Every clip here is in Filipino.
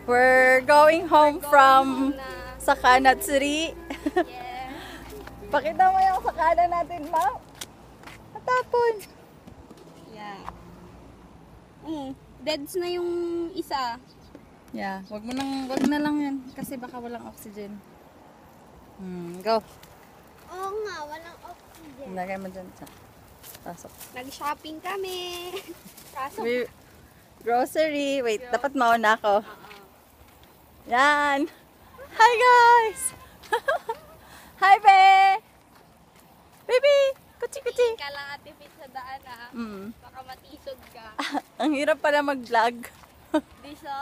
We're going home from Sakana Tsuri. Yeah. Pakita mo yung sakana natin, ma'am. Matapon. Yeah. Deads na yung isa. Yeah, wag na lang yan kasi baka walang oxygen. Go. Oo nga, walang oxygen. Lagay mo dyan sa pasok. Nag-shopping kami. Kaso, Grocery. Wait, dapat mauna ako. Yan. Hi, guys. Hi, be. Baby. Kuchi-kuchi. ka lang ate fit sa daan ah. Baka matisod ka. Ang hirap pala mag-vlog. Di so,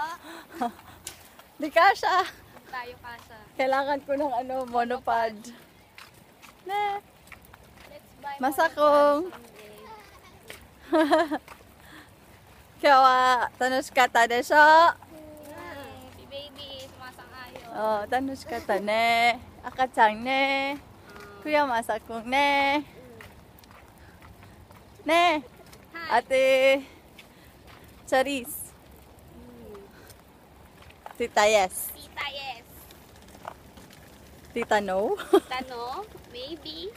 Di kasha. tayo kasa. Kailangan ko ng monopod. Na. Let's buy Masakong. someday. Kawa, tanushka ta desho. Si baby, sumasang-ayo. Oh, tanushka ta ne. Akachan ne. Kuya Masakong ne. Ne. Hi. Ate Charis. Tita yes. Tita, yes. Tita no. Tita, no? Maybe.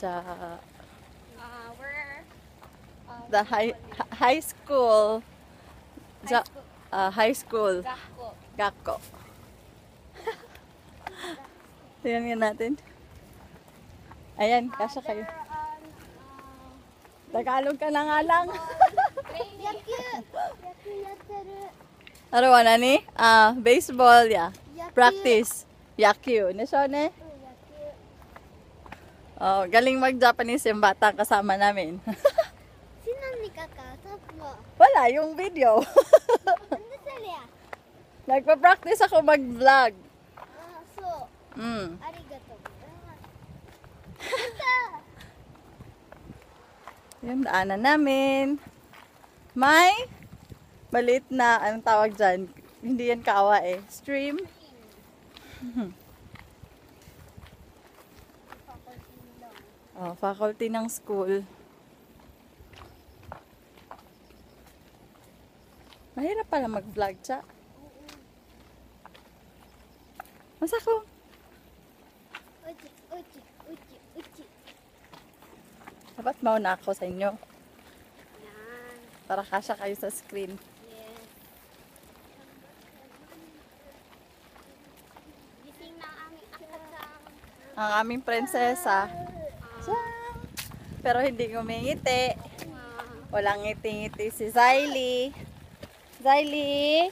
Cha We're the high school. Ja, high school. Gakko. Gakko. Tingnan nga natin. Ayan, kasya kayo. Tagalog ka na nga lang. Ano na ni? Baseball, yeah. Practice. Yakyu. Nisyo ne? Oh, galing mag-Japanese yung batang kasama namin. Sino ni kakasap mo? Wala, yung video. Ano sila? Nagpa-practice ako mag-vlog. So, arigato. Yung daanan namin. May maliit na, anong tawag dyan? Hindi yan kawa eh. Stream. Oh, faculty ng school. Mahirap pala mag-vlog siya. Masako. Uchi, uchi, uchi, uchi. Dapat mauna ako sa inyo. Yan. Para kasya kayo sa screen. Yes. Gising na ang aming akasang. Ang aming prinsesa. Tiyan. Pero hindi ngumingiti. Walang ngiti-ngiti si Zylie. Zylie!